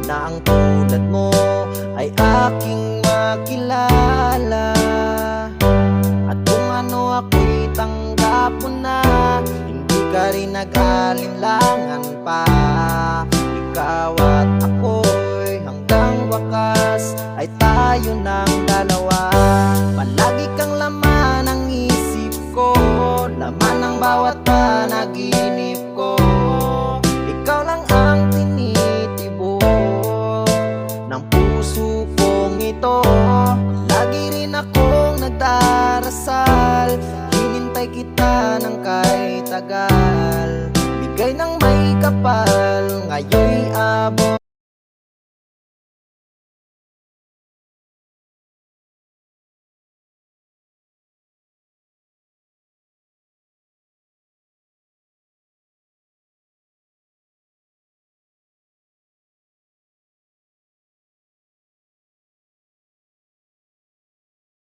na ang tulad mo ay aking makilala. At kung ano ako'y tanggap mo na, hindi ka rin nag-alinlangan pa. Ikaw at ako'y hanggang wakas ay tayo ng